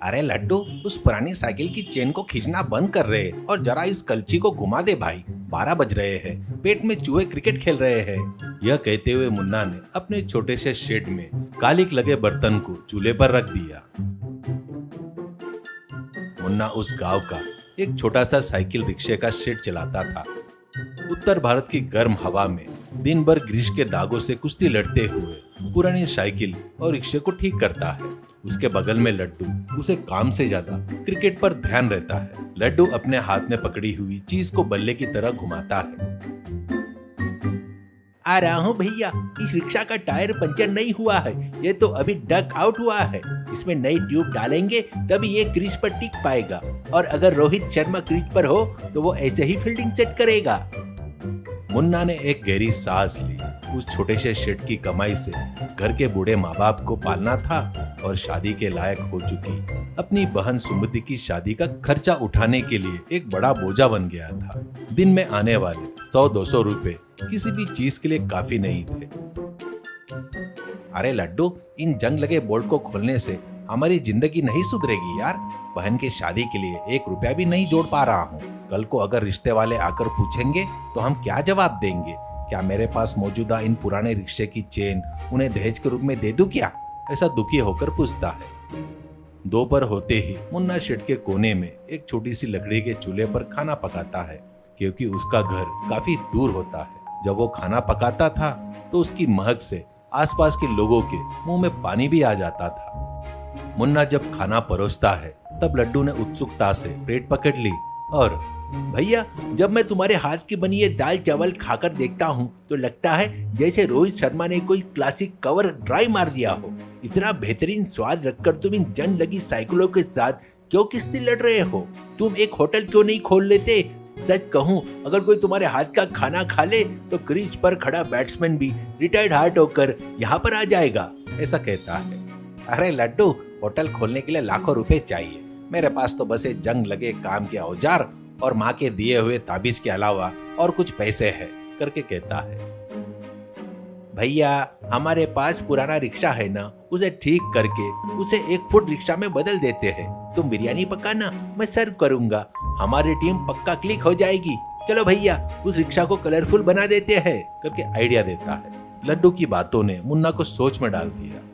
अरे लड्डू, उस पुरानी साइकिल की चेन को खींचना बंद कर रहे और जरा इस कलची को घुमा दे भाई। 12 बज रहे हैं, पेट में चूहे क्रिकेट खेल रहे हैं। यह कहते हुए मुन्ना ने अपने छोटे से शेड में कालिक लगे बर्तन को चूल्हे पर रख दिया। मुन्ना उस गांव का एक छोटा सा साइकिल रिक्शे का शेड चलाता था। उत्तर भारत की गर्म हवा में दिन भर ग्रीस के दागों से कुश्ती लड़ते हुए पुरानी साइकिल और रिक्शे को ठीक करता है। उसके बगल में लड्डू, उसे काम से ज्यादा क्रिकेट पर ध्यान रहता है। लड्डू अपने हाथ में पकड़ी हुई चीज को बल्ले की तरह घुमाता है। आ रहा हूँ भैया, इस रिक्शा का टायर पंचर नहीं हुआ है, ये तो अभी डक आउट हुआ है। इसमें नई ट्यूब डालेंगे तभी ये क्रीज पर टिक पाएगा, और अगर रोहित शर्मा क्रीज पर हो तो वो ऐसे ही फील्डिंग सेट करेगा। मुन्ना ने एक गहरी सांस ली। उस छोटे से शेड की कमाई से घर के बूढ़े माँ बाप को पालना था और शादी के लायक हो चुकी अपनी बहन सुमति की शादी का खर्चा उठाने के लिए एक बड़ा बोझा बन गया था। दिन में आने वाले 100-200 रुपए किसी भी चीज के लिए काफी नहीं थे। अरे लड्डू, इन जंग लगे बोल्ट को खोलने से हमारी जिंदगी नहीं सुधरेगी यार। बहन की शादी के लिए 1 रुपया भी नहीं जोड़ पा रहा हूँ। कल को अगर रिश्ते वाले आकर पूछेंगे तो हम क्या जवाब देंगे? क्या मेरे पास मौजूदा इन पुराने रिक्शे की चेन उन्हें दहेज के रूप में दे दूं क्या? ऐसा दुखी होकर पूछता है। दोपहर होते ही मुन्ना शेड के कोने में एक छोटी सी लकड़ी के चूल्हे पर खाना पकाता है, क्योंकि उसका घर काफी दूर होता है। जब वो खाना पकाता था तो उसकी महक से आसपास के लोगों के मुंह में पानी भी आ जाता था। मुन्ना जब खाना परोसता है तब लड्डू ने उत्सुकता से प्लेट पकड़ ली और भैया, जब मैं तुम्हारे हाथ की बनी ये दाल चावल खाकर देखता हूँ तो लगता है जैसे रोहित शर्मा ने कोई क्लासिक कवर ड्राई मार दिया हो। इतना बेहतरीन स्वाद रखकर तुम इन जंग लगी साइकिलों के साथ क्यों किस्ती लड़ रहे हो? तुम एक होटल क्यों नहीं खोल लेते? सच कहूँ, अगर कोई तुम्हारे हाथ का खाना खा ले तो क्रीज पर खड़ा बैट्समैन भी रिटायर्ड हार्ट होकर यहाँ पर आ जाएगा, ऐसा कहता है। अरे लड्डू, होटल खोलने के लिए लाखों रुपए चाहिए। मेरे पास तो बस एक जंग लगे काम के औजार और माँ के दिए हुए ताबीज के अलावा और कुछ पैसे हैं, करके कहता है। भैया, हमारे पास पुराना रिक्शा है ना, उसे ठीक करके उसे 1 फुट रिक्शा में बदल देते हैं। तुम बिरयानी पकाना, मैं सर्व करूंगा। हमारी टीम पक्का क्लिक हो जाएगी। चलो भैया, उस रिक्शा को कलरफुल बना देते हैं, करके आइडिया देता है। लड्डू की बातों ने मुन्ना को सोच में डाल दिया।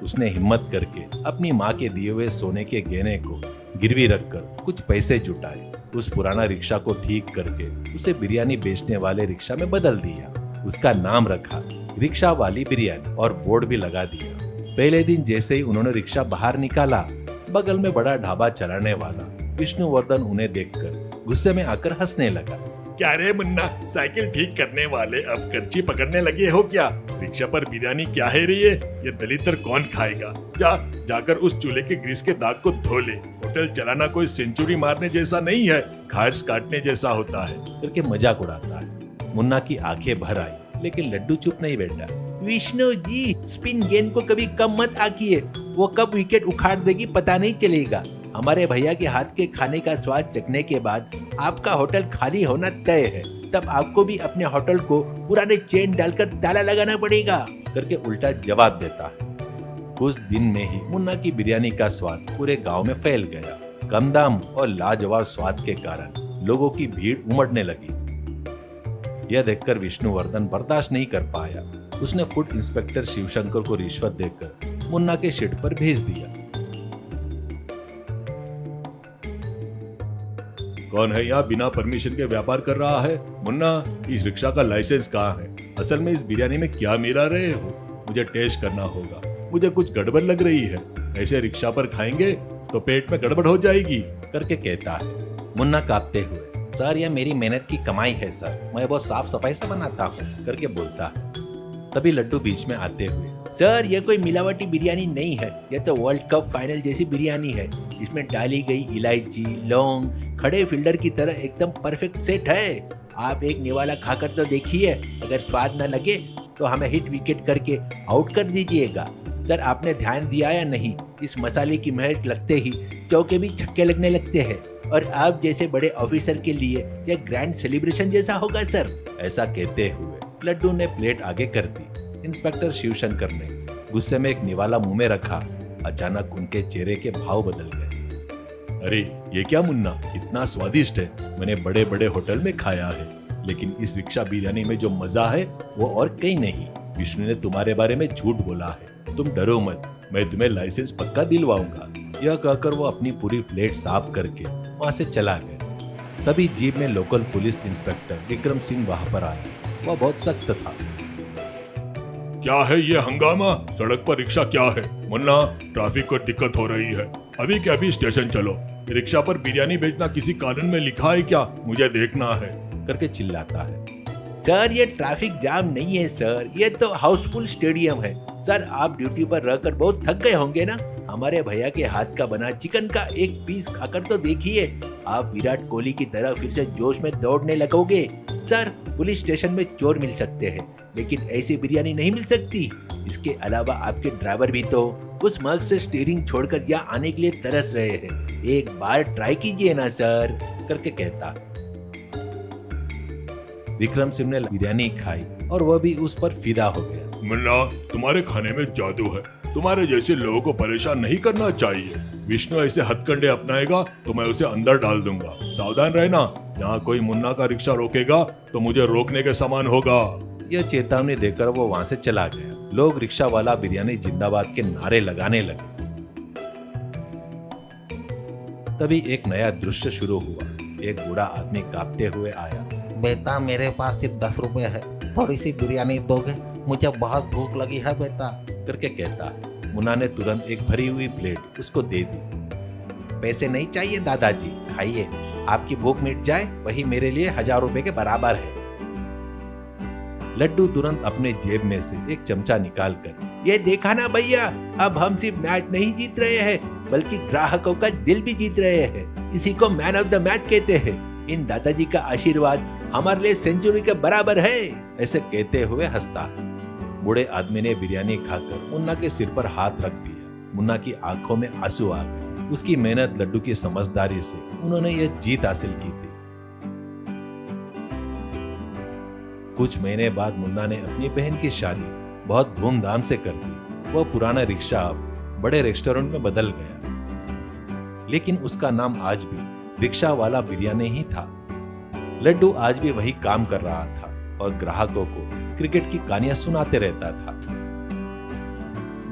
उसने हिम्मत करके अपनी माँ के दिए हुए सोने के गहने को गिरवी रखकर कुछ पैसे जुटाए। उस पुराना रिक्शा को ठीक करके उसे बिरयानी बेचने वाले रिक्शा में बदल दिया। उसका नाम रखा रिक्शा वाली बिरयानी और बोर्ड भी लगा दिया। पहले दिन जैसे ही उन्होंने रिक्शा बाहर निकाला, बगल में बड़ा ढाबा चलाने वाला विष्णुवर्धन उन्हें देखकर गुस्से में आकर हंसने लगा। क्या रे मुन्ना, साइकिल ठीक करने वाले अब कर्ची पकड़ने लगे हो क्या? रिक्शा पर बिरयानी क्या है रही है? ये दलितर कौन खाएगा? जाकर उस चूल्हे के ग्रीस के दाग को धो ले। होटल चलाना कोई सेंचुरी मारने जैसा नहीं है, घास काटने जैसा होता है, करके मजाक उड़ाता है। मुन्ना की आंखें भर आई, लेकिन लड्डू चुप नहीं बैठा। विष्णु जी, स्पिन गेंद को कभी कम मत आंकिए, वो कब विकेट उखाड़ देगी पता नहीं चलेगा। हमारे भैया के हाथ के खाने का स्वाद चखने के बाद आपका होटल खाली होना तय है। तब आपको भी अपने होटल को पुराने चेन डालकर ताला लगाना पड़ेगा, करके उल्टा जवाब देता है। कुछ दिन में ही मुन्ना की बिरयानी का स्वाद पूरे गांव में फैल गया। कम दाम और लाजवाब स्वाद के कारण लोगों की भीड़ उमड़ने लगी। यह देखकर विष्णुवर्धन बर्दाश्त नहीं कर पाया। उसने फूड इंस्पेक्टर शिवशंकर को रिश्वत देकर मुन्ना के शेड पर भेज दिया। कौन है यहाँ बिना परमिशन के व्यापार कर रहा है? मुन्ना, इस रिक्शा का लाइसेंस कहाँ है? असल में इस बिरयानी में क्या मिला रहे हो? मुझे टेस्ट करना होगा, मुझे कुछ गड़बड़ लग रही है। ऐसे रिक्शा पर खाएंगे तो पेट में गड़बड़ हो जाएगी, करके कहता है। मुन्ना कांपते हुए, सर यह मेरी मेहनत की कमाई है सर, मैं बहुत साफ सफाई से बनाता हूँ, करके बोलता है। तभी लड्डू बीच में आते हुए, सर यह कोई मिलावटी बिरयानी नहीं है, यह तो वर्ल्ड कप फाइनल जैसी बिरयानी है। इसमें डाली गई इलायची, लौंग खड़े फील्डर की तरह एकदम परफेक्ट सेट है। आप एक निवाला खाकर तो देखिए, अगर स्वाद न लगे तो हमें हिट विकेट करके आउट कर दीजिएगा। सर आपने ध्यान दिया या नहीं, इस मसाले की महक लगते ही चौके भी छक्के लगने लगते हैं, और आप जैसे बड़े ऑफिसर के लिए यह ग्रैंड सेलिब्रेशन जैसा होगा सर। ऐसा कहते हुए लड्डू ने प्लेट आगे कर दी। इंस्पेक्टर शिवशंकर ने गुस्से में एक निवाला मुंह में रखा अचानक उनके चेहरे के भाव बदल गए। अरे ये क्या मुन्ना, इतना स्वादिष्ट है, मैंने बड़े बड़े होटल में खाया है, लेकिन इस रिक्शा बिरयानी में जो मजा है वो और कहीं नहीं। विष्णु ने तुम्हारे बारे में झूठ बोला है, तुम डरो मत, मैं तुम्हें लाइसेंस पक्का दिलवाऊंगा। यह कहकर वो अपनी पूरी प्लेट साफ करके वहां से चला गया। तभी जीप में local police inspector Vikram Singh वहां पर आया। वह बहुत सख्त था। क्या है ये हंगामा? सड़क पर रिक्शा क्या है? मुन्ना, ट्रैफिक को दिक्कत हो रही है, अभी के अभी स्टेशन चलो। रिक्शा पर बिरयानी बेचना किसी कानून में लिखा है क्या? मुझे देखना है, करके चिल्लाता है। सर ये ट्रैफिक जाम नहीं है सर, ये तो हाउसफुल स्टेडियम है। सर आप ड्यूटी पर रहकर बहुत थक गए होंगे ना, हमारे भैया के हाथ का बना चिकन का एक पीस खाकर तो देखिए, आप विराट कोहली की तरह फिर से जोश में दौड़ने लगोगे। सर पुलिस स्टेशन में चोर मिल सकते हैं, लेकिन ऐसी बिरयानी नहीं मिल सकती। इसके अलावा आपके ड्राइवर भी तो उस मर्ग से स्टीयरिंग छोड़कर यहाँ आने के लिए तरस रहे हैं। एक बार ट्राई कीजिए ना सर, करके कहता है। विक्रम सिंह ने बिरयानी खाई और वह भी उस पर फिदा हो गया। मुन्ना, तुम्हारे खाने में जादू है, तुम्हारे जैसे लोगों को परेशान नहीं करना चाहिए। विष्णु ऐसे हथकंडे अपनाएगा तो मैं उसे अंदर डाल दूंगा, सावधान रहना। यहाँ कोई मुन्ना का रिक्शा रोकेगा तो मुझे रोकने के समान होगा। यह चेतावनी देकर वो वहां से चला गया। लोग रिक्शा वाला बिरयानी जिंदाबाद के नारे लगाने लगे। तभी एक नया दृश्य शुरू हुआ। एक बूढ़ा आदमी कांपते हुए आया। बेटा मेरे पास सिर्फ 10 रुपए है, थोड़ी सी बिरयानी दोगे? मुझे बहुत भूख लगी है बेटा, करके कहता है। मुन्ना ने तुरंत एक भरी हुई प्लेट उसको दे दी। पैसे नहीं चाहिए दादाजी, खाइए, आपकी भूख मिट जाए वही मेरे लिए 1000 रुपए के बराबर है। लड्डू तुरंत अपने जेब में से एक चमचा निकालकर, ये देखा ना भैया, अब हम सिर्फ मैच नहीं जीत रहे हैं बल्कि ग्राहकों का दिल भी जीत रहे हैं। इसी को मैन ऑफ द मैच कहते हैं। इन दादाजी का आशीर्वाद हमारे लिए सेंचुरी के बराबर है, ऐसे कहते हुए हंसता है। बूढ़े आदमी ने बिरयानी खाकर मुन्ना के सिर पर हाथ रख दिया। मुन्ना की आंखों में आंसू आ गए। उसकी मेहनत, लड्डू की समझदारी से उन्होंने यह जीत हासिल की थी। कुछ महीने बाद मुन्ना ने अपनी बहन की शादी बहुत धूमधाम से कर दी। वह पुराना रिक्शा अब बड़े रेस्टोरेंट में बदल गया, लेकिन उसका नाम आज भी रिक्शा वाला बिरयानी ही था। लड्डू आज भी वही काम कर रहा था और ग्राहकों को क्रिकेट की कहानियां सुनाते रहता था।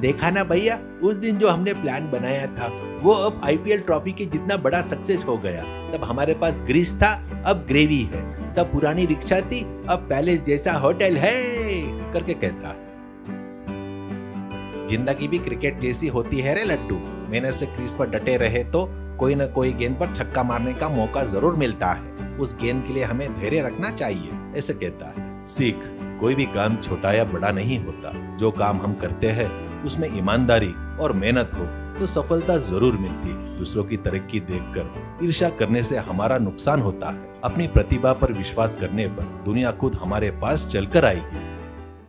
देखा ना भैया, उस दिन जो हमने प्लान बनाया था वो अब आईपीएल ट्रॉफी के जितना बड़ा सक्सेस हो गया। तब हमारे पास ग्रीस था, अब ग्रेवी है। तब पुरानी रिक्शा थी, अब पैलेस जैसा होटल है, करके कहता है। जिंदगी भी क्रिकेट जैसी होती है रे लड्डू। मेहनत से क्रीज पर डटे रहे तो कोई न कोई गेंद पर छक्का मारने का मौका जरूर मिलता है। उस गेंद के लिए हमें धैर्य रखना चाहिए, ऐसे कहता है। सीख, कोई भी काम छोटा या बड़ा नहीं होता। जो काम हम करते हैं उसमें ईमानदारी और मेहनत हो तो सफलता जरूर मिलती है। दूसरों की तरक्की देखकर ईर्ष्या करने से हमारा नुकसान होता है। अपनी प्रतिभा पर विश्वास करने पर दुनिया खुद हमारे पास चलकर आएगी।